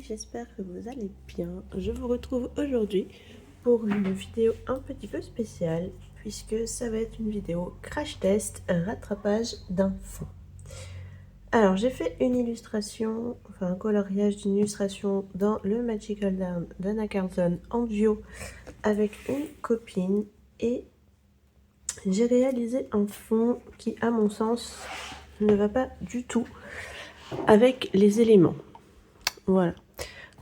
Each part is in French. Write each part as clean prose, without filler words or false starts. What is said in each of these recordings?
j'espère que vous allez bien. Je vous retrouve aujourd'hui pour une vidéo un petit peu spéciale puisque ça va être une vidéo crash test rattrapage d'un fond. Alors j'ai fait une illustration, enfin un coloriage d'une illustration dans le Magical Down d'Anna Carlson en duo avec une copine et j'ai réalisé un fond qui à mon sens ne va pas du tout avec les éléments. Voilà.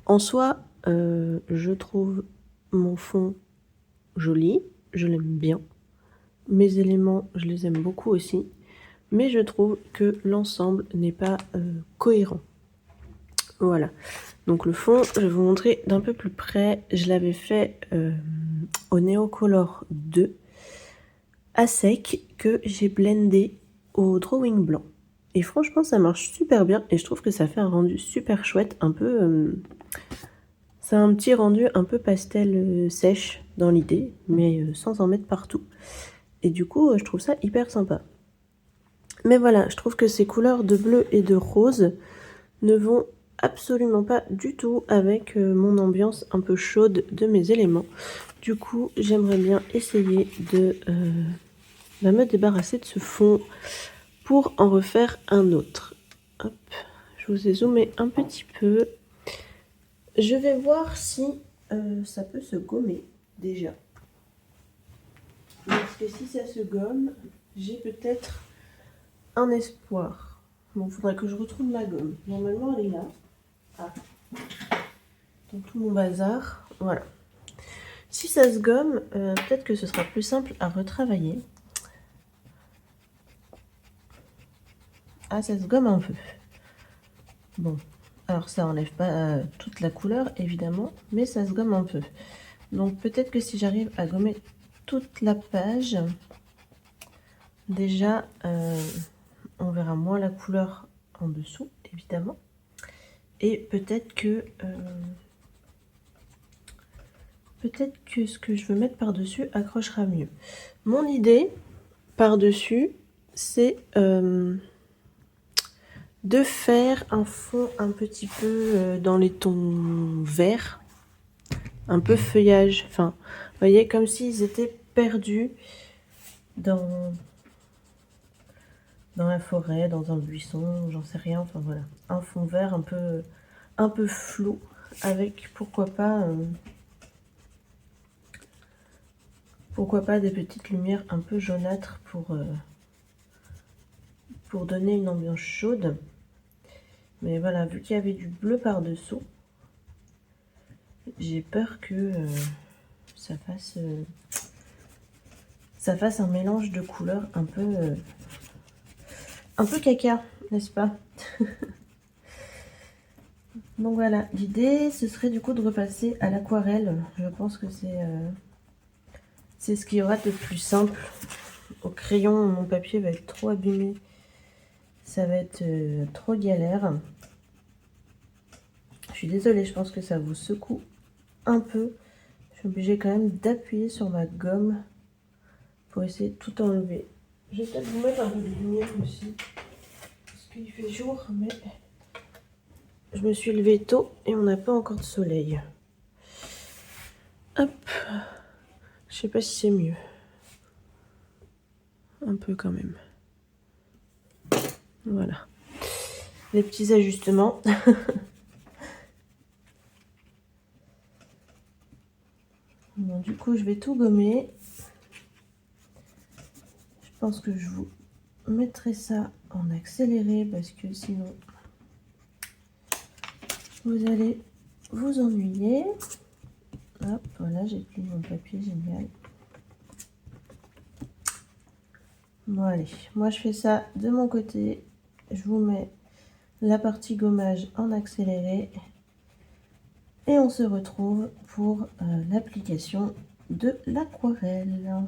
En soi, je trouve mon fond joli, je l'aime bien. Mes éléments, je les aime beaucoup aussi. Mais je trouve que l'ensemble n'est pas cohérent. Voilà. Donc le fond, je vais vous montrer d'un peu plus près. Je l'avais fait au Neocolor 2 à sec que j'ai blendé au drawing blanc. Et franchement, ça marche super bien et je trouve que ça fait un rendu super chouette, un peu... c'est un petit rendu un peu pastel sèche dans l'idée, mais sans en mettre partout. Et du coup, je trouve ça hyper sympa. Mais voilà, je trouve que ces couleurs de bleu et de rose ne vont absolument pas du tout avec mon ambiance un peu chaude de mes éléments. Du coup, j'aimerais bien essayer de me débarrasser de ce fond pour en refaire un autre. Hop, je vous ai zoomé un petit peu. Je vais voir si ça peut se gommer déjà. Parce que si ça se gomme, j'ai peut-être un espoir. Bon, il faudrait que je retrouve ma gomme. Normalement, elle est là. Ah. Dans tout mon bazar. Voilà. Si ça se gomme, peut-être que ce sera plus simple à retravailler. Ah, ça se gomme un peu. Bon. Alors, ça enlève pas toute la couleur, évidemment, mais ça se gomme un peu. Donc, peut-être que si j'arrive à gommer toute la page, déjà, on verra moins la couleur en dessous, évidemment. Et peut-être que ce que je veux mettre par-dessus accrochera mieux. Mon idée par-dessus, c'est de faire un fond un petit peu dans les tons verts, un peu feuillage. Enfin, vous voyez, comme s'ils étaient perdus dans la forêt, dans un buisson, j'en sais rien. Enfin voilà, un fond vert un peu flou, avec pourquoi pas des petites lumières un peu jaunâtres pour donner une ambiance chaude. Mais voilà, vu qu'il y avait du bleu par-dessous, j'ai peur que ça fasse un mélange de couleurs un peu caca, n'est-ce pas? Donc voilà, l'idée, ce serait du coup de repasser à l'aquarelle. Je pense que c'est ce qui y aura de plus simple. Au crayon, mon papier va être trop abîmé. Ça va être trop galère. Je suis désolée, je pense que ça vous secoue un peu. Je suis obligée quand même d'appuyer sur ma gomme pour essayer de tout enlever. Je vais peut-être vous mettre un peu de lumière aussi. Parce qu'il fait jour, mais je me suis levée tôt et on n'a pas encore de soleil. Hop. Je sais pas si c'est mieux. Un peu quand même. Voilà. Les petits ajustements. Bon, du coup, je vais tout gommer. Je pense que je vous mettrai ça en accéléré parce que sinon, vous allez vous ennuyer. Hop, voilà, j'ai plié mon papier, génial. Bon, allez, moi je fais ça de mon côté. Je vous mets la partie gommage en accéléré. Et on se retrouve pour l'application de l'aquarelle.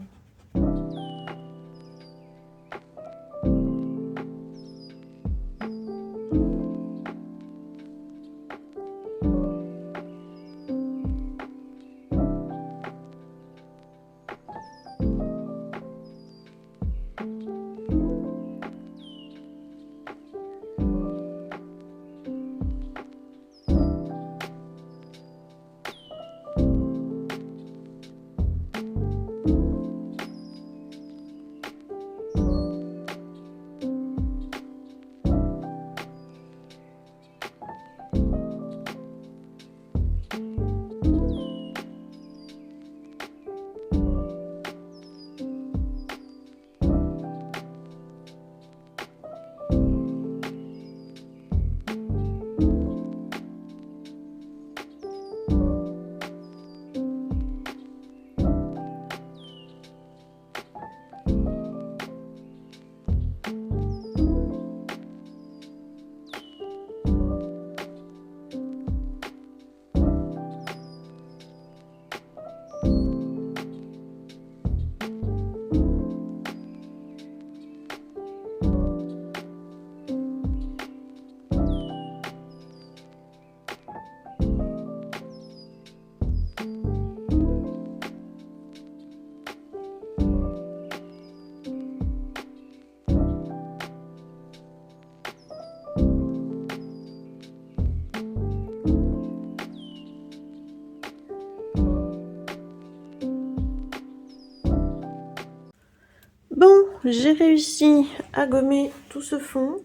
j'ai réussi à gommer tout ce fond,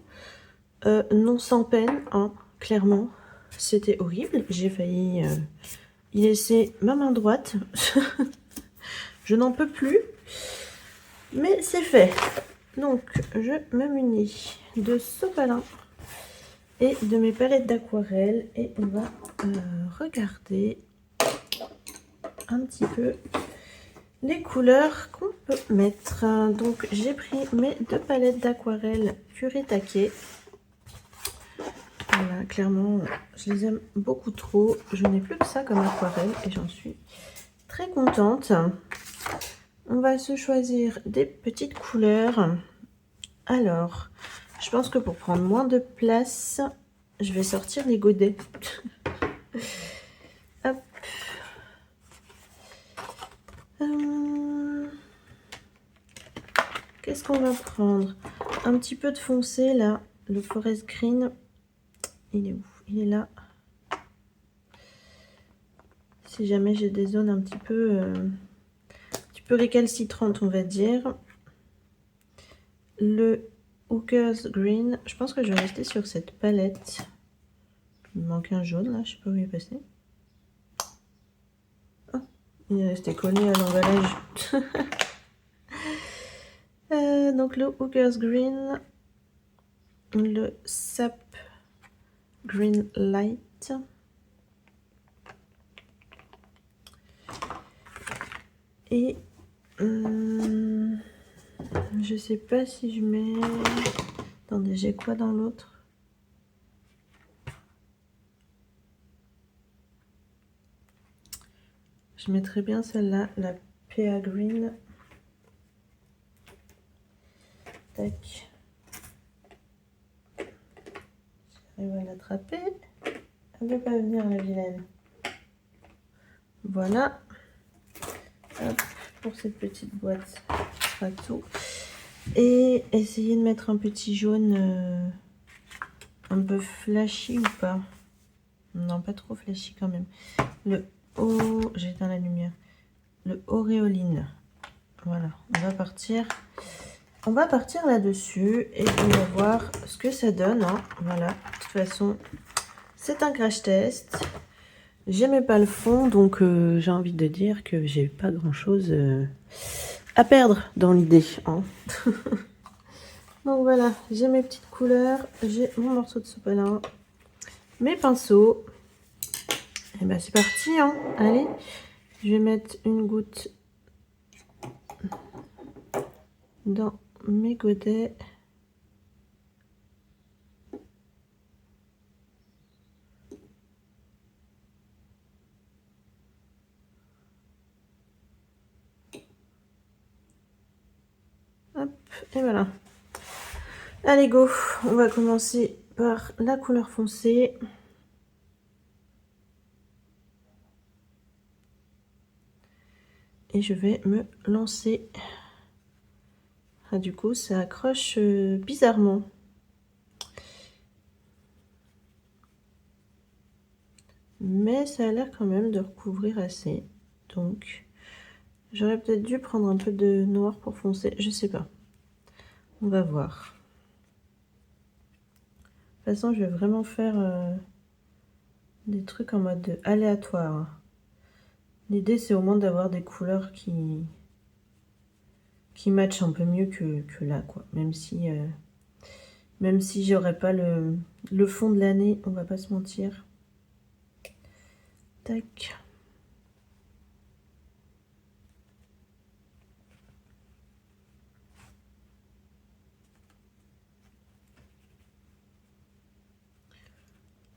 non sans peine, hein, clairement. C'était horrible, j'ai failli y laisser ma main droite. Je n'en peux plus, mais c'est fait. Donc, je me munis de sopalin et de mes palettes d'aquarelle et on va regarder un petit peu les couleurs qu'on peut mettre. Donc, j'ai pris mes 2 palettes d'aquarelle Kuretake. Voilà, clairement, je les aime beaucoup trop. Je n'ai plus que ça comme aquarelle et j'en suis très contente. On va se choisir des petites couleurs. Alors, je pense que pour prendre moins de place, je vais sortir les godets. Hop. Qu'est-ce qu'on va prendre? Un petit peu de foncé là, le forest green. Il est où? Il est là. Si jamais j'ai des zones un petit peu récalcitrantes, on va dire. Le Hooker's Green. Je pense que je vais rester sur cette palette. Il me manque un jaune là, je sais pas où il est passé. Oh, il est resté collé à l'emballage. Donc le Hooker's Green. Le Sap Green Light. Et je sais pas si je mets... Attendez, j'ai quoi dans l'autre? Je mettrais bien celle-là, la PA Green. Tac. J'arrive à l'attraper. Elle ne veut pas venir, la vilaine. Voilà. Hop, pour cette petite boîte, ce sera tout. Et essayer de mettre un petit jaune un peu flashy ou pas? Non, pas trop flashy quand même. Le O, j'ai éteint la lumière. Le Auréoline. Voilà, on va partir. On va partir là-dessus et on va voir ce que ça donne. Hein. Voilà, de toute façon, c'est un crash test. J'aimais pas le fond, donc j'ai envie de dire que j'ai pas grand-chose à perdre dans l'idée. Hein. Donc voilà, j'ai mes petites couleurs, j'ai mon morceau de sopalin, mes pinceaux. Et ben c'est parti, hein. Allez, je vais mettre une goutte dans mes godets. Hop, et voilà. Allez, go. On va commencer par la couleur foncée. Et je vais me lancer. Ah, du coup, ça accroche bizarrement. Mais ça a l'air quand même de recouvrir assez. Donc, j'aurais peut-être dû prendre un peu de noir pour foncer. Je sais pas. On va voir. De toute façon, je vais vraiment faire des trucs en mode aléatoire. L'idée, c'est au moins d'avoir des couleurs qui matchent un peu mieux que là, quoi. Même si j'aurais pas le fond de l'année, on va pas se mentir. Tac.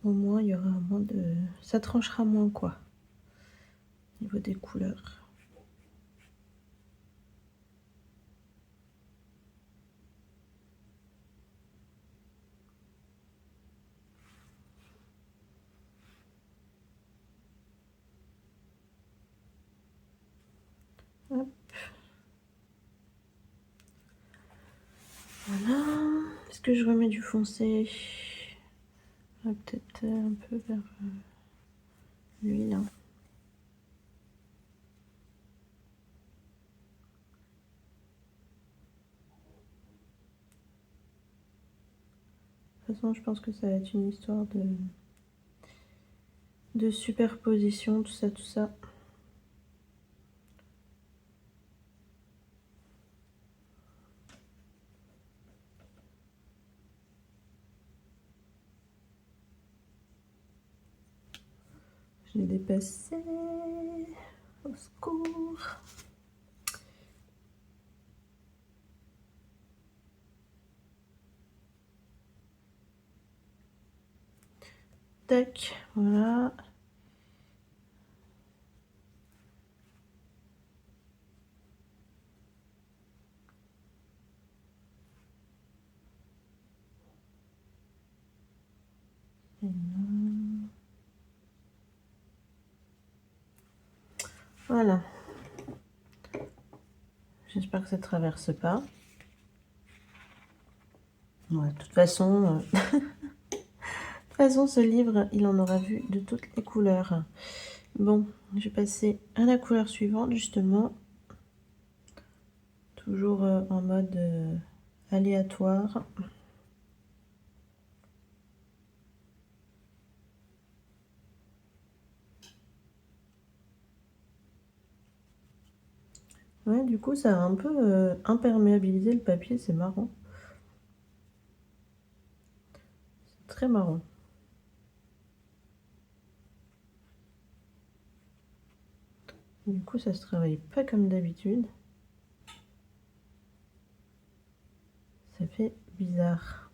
Au moins, il y aura moins de... Ça tranchera moins, quoi. Au niveau des couleurs. Hop. Voilà. Est-ce que je remets du foncé? Peut-être un peu vers l'huile. Hein. toute façon, je pense que ça va être une histoire de superposition, tout ça, tout ça. Je l'ai dépassé. Au secours. Tac, voilà. Voilà. J'espère que ça ne traverse pas. Ouais, de toute façon, ce livre, il en aura vu de toutes les couleurs. Bon, je vais passer à la couleur suivante, justement. Toujours en mode aléatoire. Ouais, du coup, ça a un peu imperméabilisé le papier, c'est marrant. C'est très marrant. Du coup, ça se travaille pas comme d'habitude. Ça fait bizarre.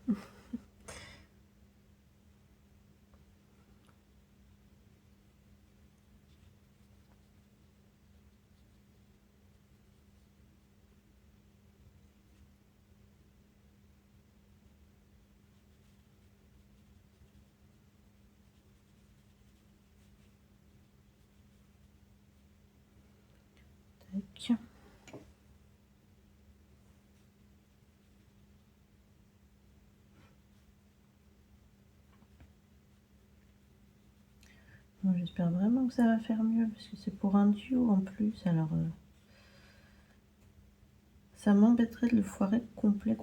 Tac. Bon, j'espère vraiment que ça va faire mieux, parce que c'est pour un duo en plus, alors ça m'embêterait de le foirer complet.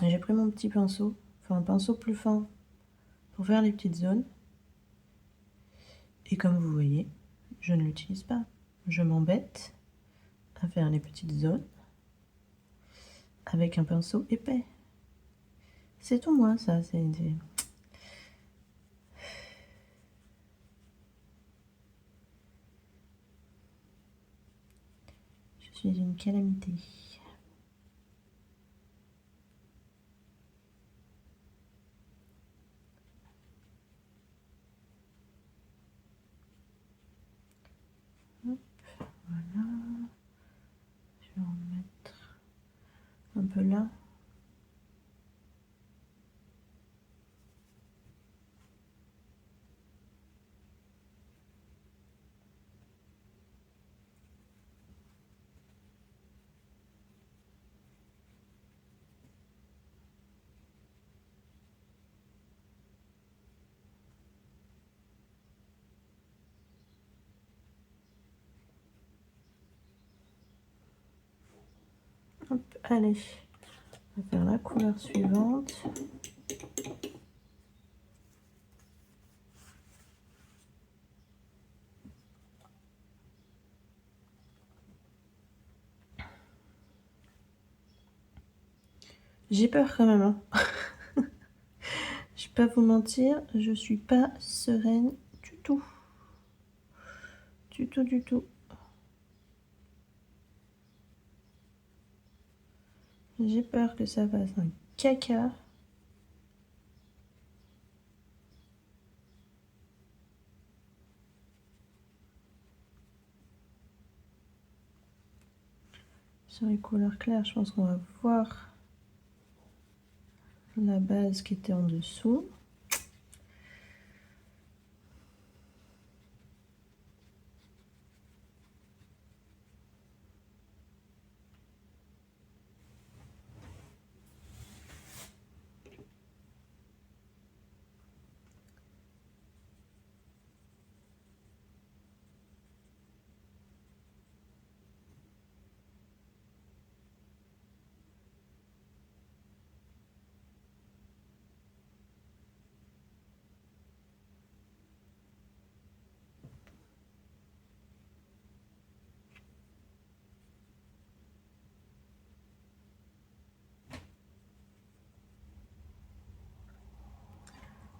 J'ai pris mon petit pinceau, enfin un pinceau plus fin pour faire les petites zones. Et comme vous voyez, je ne l'utilise pas. Je m'embête à faire les petites zones avec un pinceau épais. C'est tout moi, ça. Je suis une calamité. Hop, voilà. Je vais en mettre un peu là. Hop, allez. On va faire la couleur suivante. J'ai peur quand même, hein. Je vais pas vous mentir, je suis pas sereine du tout. Du tout. J'ai peur que ça fasse un caca. Sur les couleurs claires, je pense qu'on va voir la base qui était en dessous.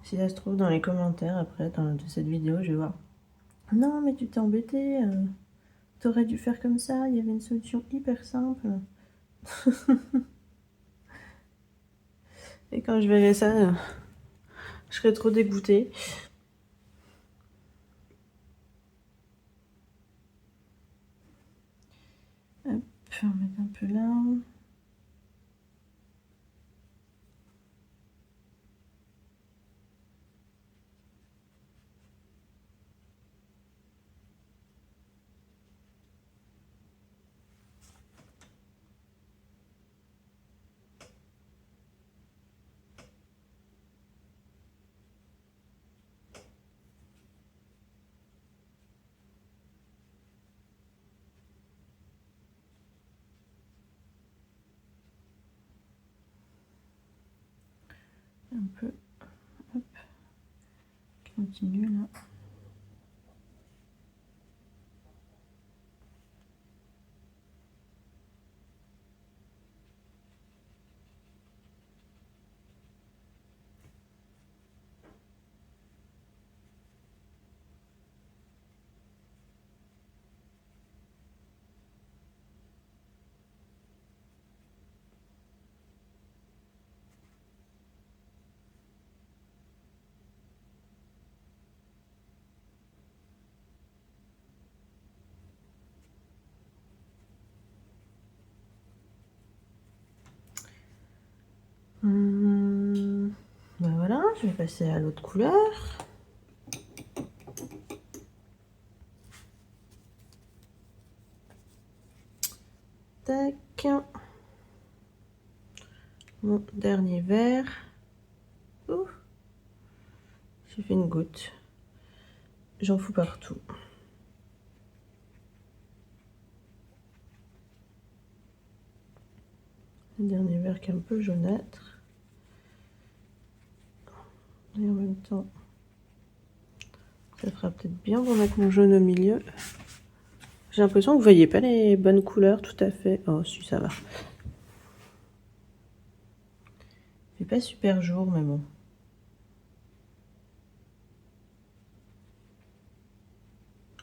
Si ça se trouve dans les commentaires après de cette vidéo, je vais voir. Non, mais tu t'es embêté. T'aurais dû faire comme ça. Il y avait une solution hyper simple. Et quand je verrai ça, je serai trop dégoûtée. Hop, on va mettre un peu là. Un peu. Hop. Continue là. Ben voilà, je vais passer à l'autre couleur. Tac. Mon dernier verre. Ouh. J'ai fait une goutte. J'en fous partout. Le dernier verre qui est un peu jaunâtre. Et en même temps, ça fera peut-être bien pour mettre mon jaune au milieu. J'ai l'impression que vous voyez pas les bonnes couleurs tout à fait. Oh si, ça va. C'est pas super jour, mais bon.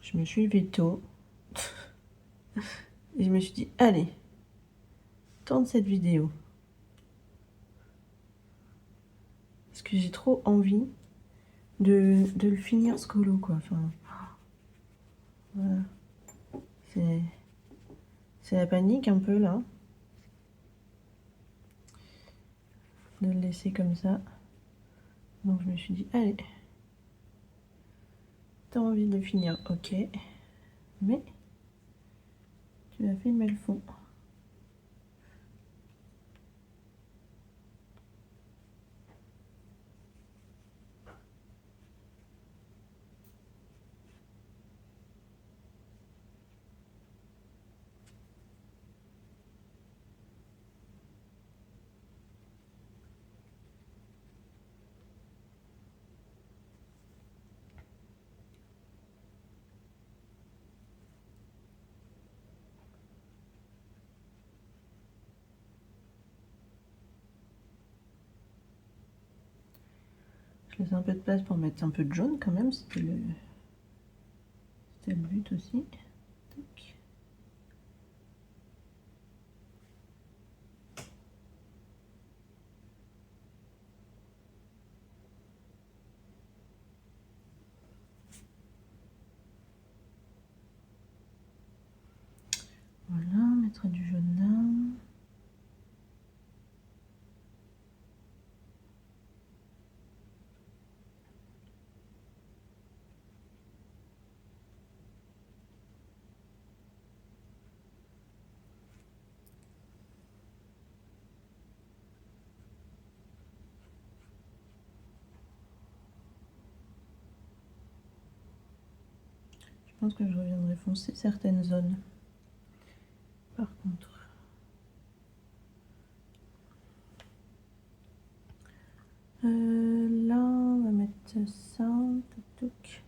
Je me suis levée tôt. Et je me suis dit, allez, tourne cette vidéo. Parce que j'ai trop envie de le finir ce colo, quoi. Enfin, voilà. C'est la panique un peu, là. De le laisser comme ça. Donc je me suis dit, allez. T'as envie de le finir, ok. Mais tu vas filmer le fond. Je laisse un peu de place pour mettre un peu de jaune quand même, c'était le but aussi. Tac. Voilà, mettre du jaune là. Je pense que je reviendrai foncer certaines zones. Par contre. Là, on va mettre ça. Touc, touc.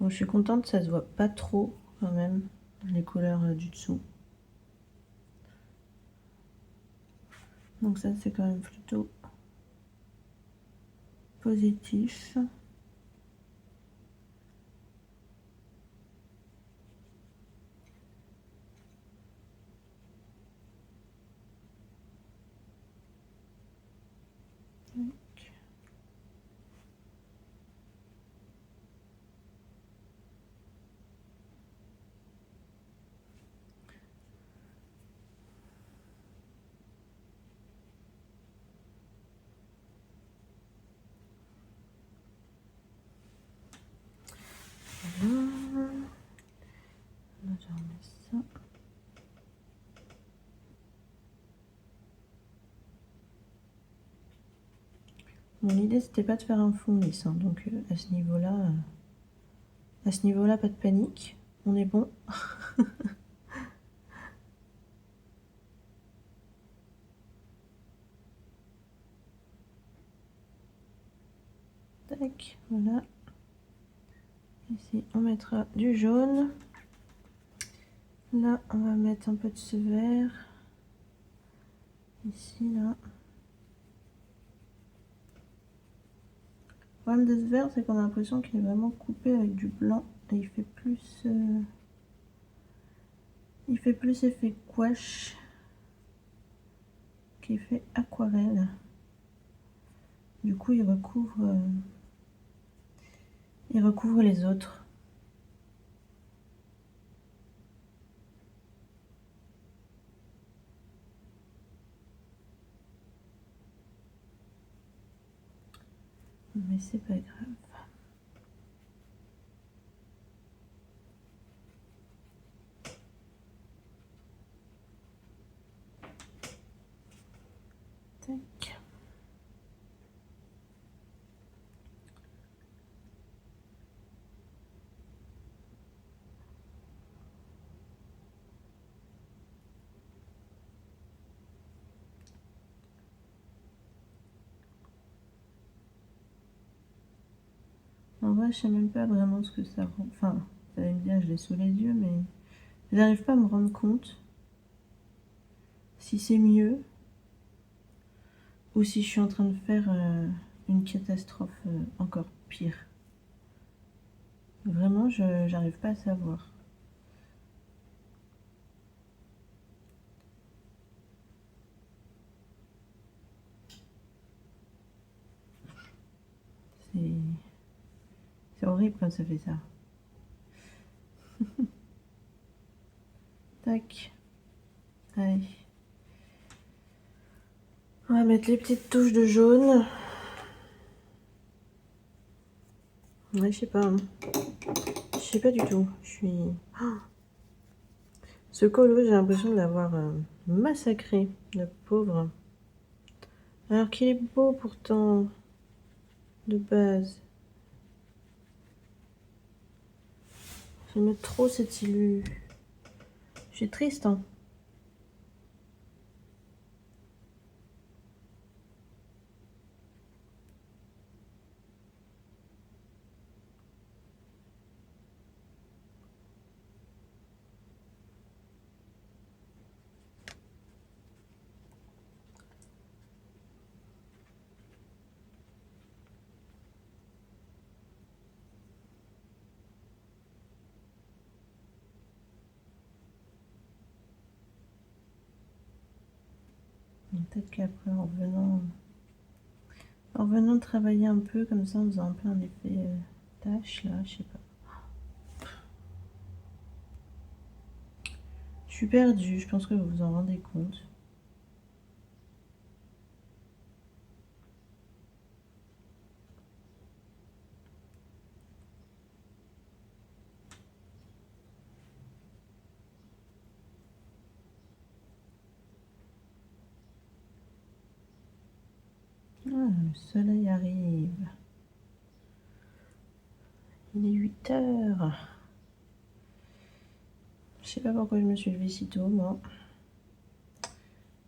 Bon, je suis contente, ça se voit pas trop quand même, les couleurs du dessous. Donc ça c'est quand même plutôt positif. Voilà. Là, je remets ça. Bon, l'idée c'était pas de faire un fond lisse, hein, donc à ce niveau-là, pas de panique, on est bon. Tac, voilà. Ici, on mettra du jaune. Là, on va mettre un peu de ce vert. Ici, là. Le problème de ce vert, c'est qu'on a l'impression qu'il est vraiment coupé avec du blanc. Et il fait plus effet gouache qu'effet aquarelle. Du coup, il recouvre les autres. Mais c'est pas grave. Tac. En vrai, je sais même pas vraiment ce que ça rend. Enfin, vous allez me dire, je l'ai sous les yeux, mais j'arrive pas à me rendre compte si c'est mieux ou si je suis en train de faire une catastrophe encore pire. Vraiment, j'arrive pas à savoir. C'est horrible quand ça fait ça. Tac. Allez. On va mettre les petites touches de jaune. Ouais, je sais pas. Je sais pas du tout. Je suis... Oh, ce colo, j'ai l'impression de l'avoir massacré, le pauvre. Alors qu'il est beau pourtant, de base. J'aime trop cette illu. Je suis triste, hein. Peut-être qu'après, en revenant de travailler un peu comme ça, en faisant un peu un effet tache, là, je sais pas. Je suis perdue, je pense que vous vous en rendez compte. Ah, le soleil arrive. Il est 8 heures. Je sais pas pourquoi je me suis levée si tôt, moi.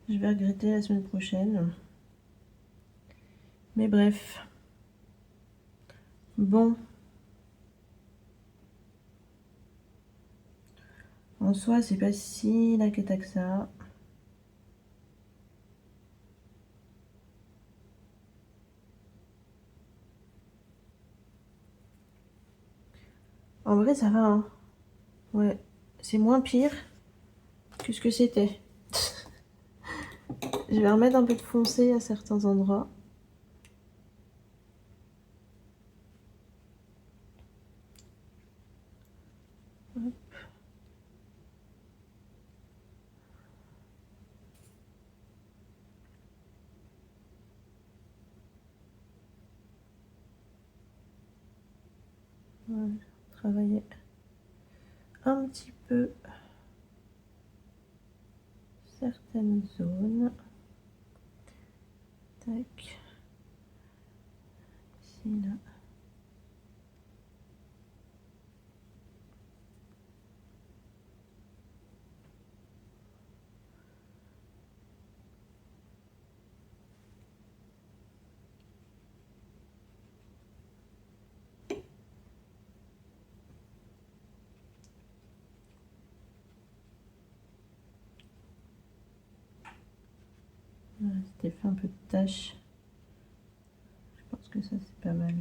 Je vais regretter la semaine prochaine. Mais bref. Bon. En soi, c'est pas si la que ça. En vrai, ça va, hein. Ouais, c'est moins pire que ce que c'était. Je vais remettre un peu de foncé à certains endroits. Hop. Voilà, travailler un petit peu certaines zones. Tac. Ici, là. Voilà, c'était fait un peu de taches. Je pense que ça, c'est pas mal.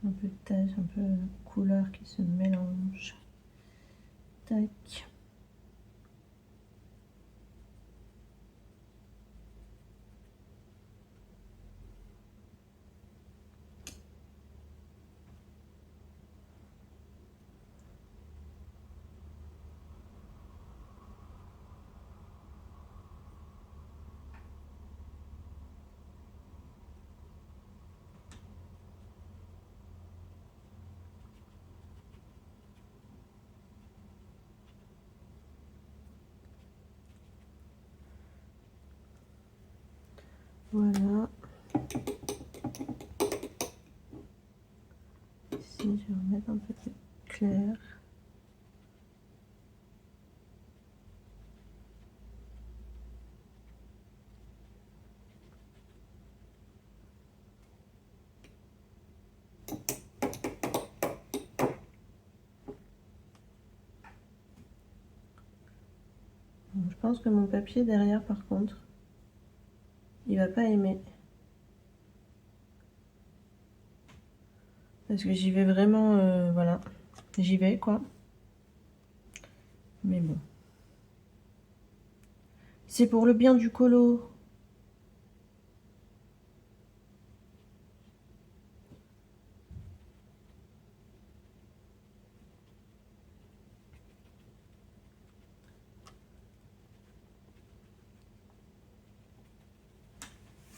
Un peu de taches, un peu de couleur qui se mélange. Tac. Voilà. Ici, je vais remettre un peu de clair. Je pense que mon papier derrière, par contre, il va pas aimer. Parce que j'y vais vraiment, voilà. J'y vais, quoi. Mais bon. C'est pour le bien du colo.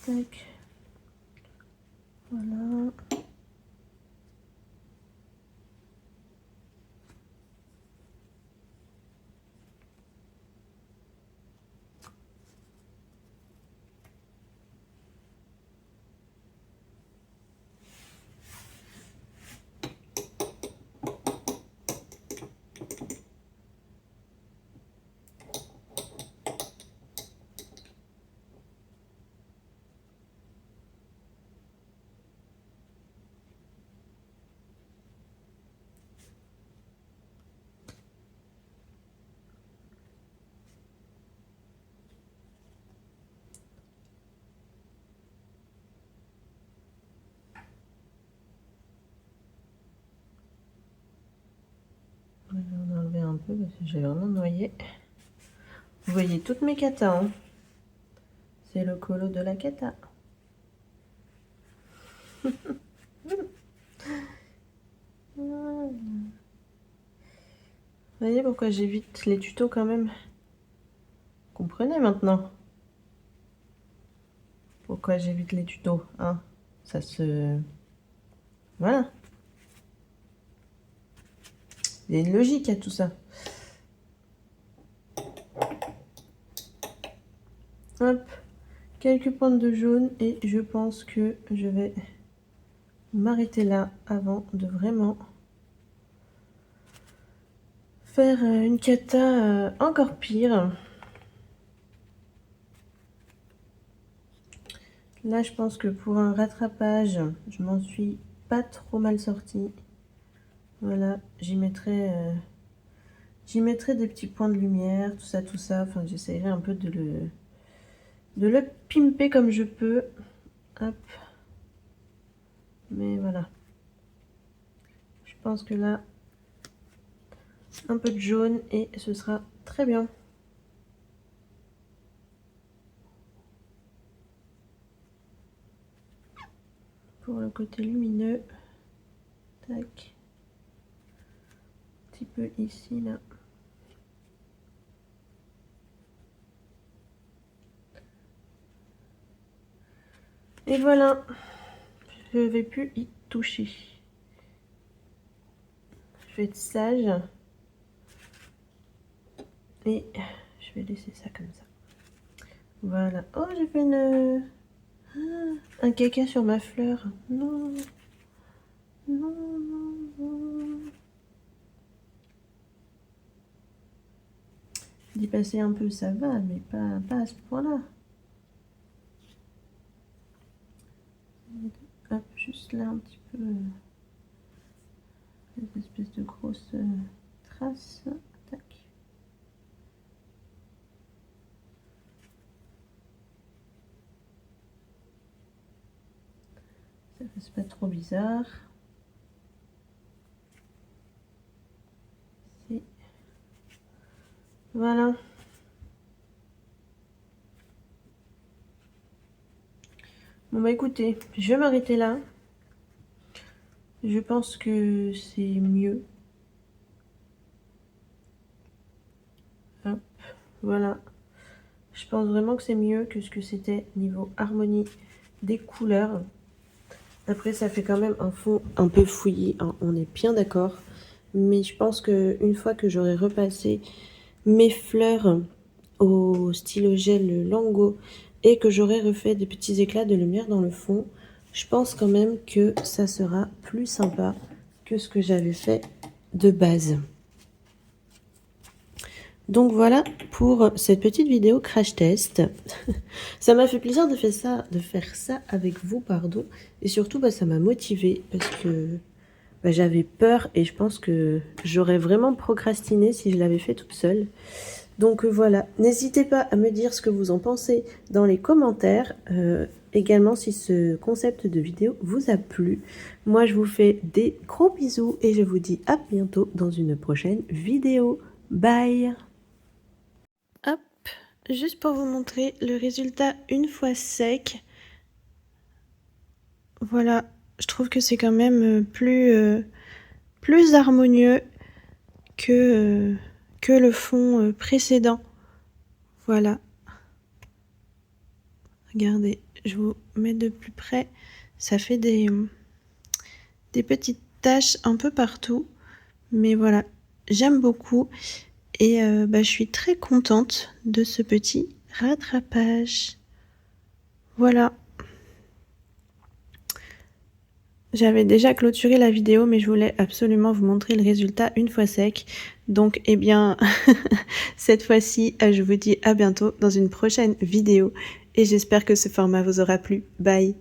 Tac. Voilà. Je vais en enlever un peu parce que j'ai vraiment noyé. Vous voyez toutes mes katas, hein. C'est le colo de la kata. Voilà. Vous voyez pourquoi j'évite les tutos quand même? Comprenez maintenant pourquoi j'évite les tutos, hein? Ça se... Voilà. Il y a une logique à tout ça. Hop. Quelques pointes de jaune et je pense que je vais m'arrêter là avant de vraiment faire une cata encore pire. Là, je pense que pour un rattrapage, je m'en suis pas trop mal sorti. Voilà, j'y mettrai des petits points de lumière, tout ça. Enfin, j'essaierai un peu de le pimper comme je peux. Hop. Mais voilà. Je pense que là, un peu de jaune et ce sera très bien. Pour le côté lumineux. Tac. Un petit peu ici, là. Et voilà. Je ne vais plus y toucher. Je vais être sage. Et je vais laisser ça comme ça. Voilà. Oh, j'ai fait un caca sur ma fleur. Non. Non, non, non. D'y passer un peu, ça va, mais pas à ce point-là. Hop, juste là un petit peu. Des espèces de grosses traces. Tac. Ça fasse pas trop bizarre. Voilà. Bon bah écoutez, je vais m'arrêter là. Je pense que c'est mieux. Hop, voilà. Je pense vraiment que c'est mieux que ce que c'était niveau harmonie des couleurs. Après, ça fait quand même un fond un peu fouillis, hein, on est bien d'accord. Mais je pense qu'une fois que j'aurai repassé mes fleurs au stylo gel Lango et que j'aurai refait des petits éclats de lumière dans le fond, je pense quand même que ça sera plus sympa que ce que j'avais fait de base. Donc voilà pour cette petite vidéo crash test. Ça m'a fait plaisir de faire ça avec vous, pardon. Et surtout, ça m'a motivée parce que j'avais peur et je pense que j'aurais vraiment procrastiné si je l'avais fait toute seule. Donc voilà, n'hésitez pas à me dire ce que vous en pensez dans les commentaires. Également si ce concept de vidéo vous a plu. Moi je vous fais des gros bisous et je vous dis à bientôt dans une prochaine vidéo. Bye! Hop, juste pour vous montrer le résultat une fois sec. Voilà, je trouve que c'est quand même plus harmonieux que le fond précédent. Voilà. Regardez, je vous mets de plus près. Ça fait des petites taches un peu partout. Mais voilà, j'aime beaucoup. Et je suis très contente de ce petit rattrapage. Voilà. J'avais déjà clôturé la vidéo, mais je voulais absolument vous montrer le résultat une fois sec. Donc, eh bien, cette fois-ci, je vous dis à bientôt dans une prochaine vidéo. Et j'espère que ce format vous aura plu. Bye!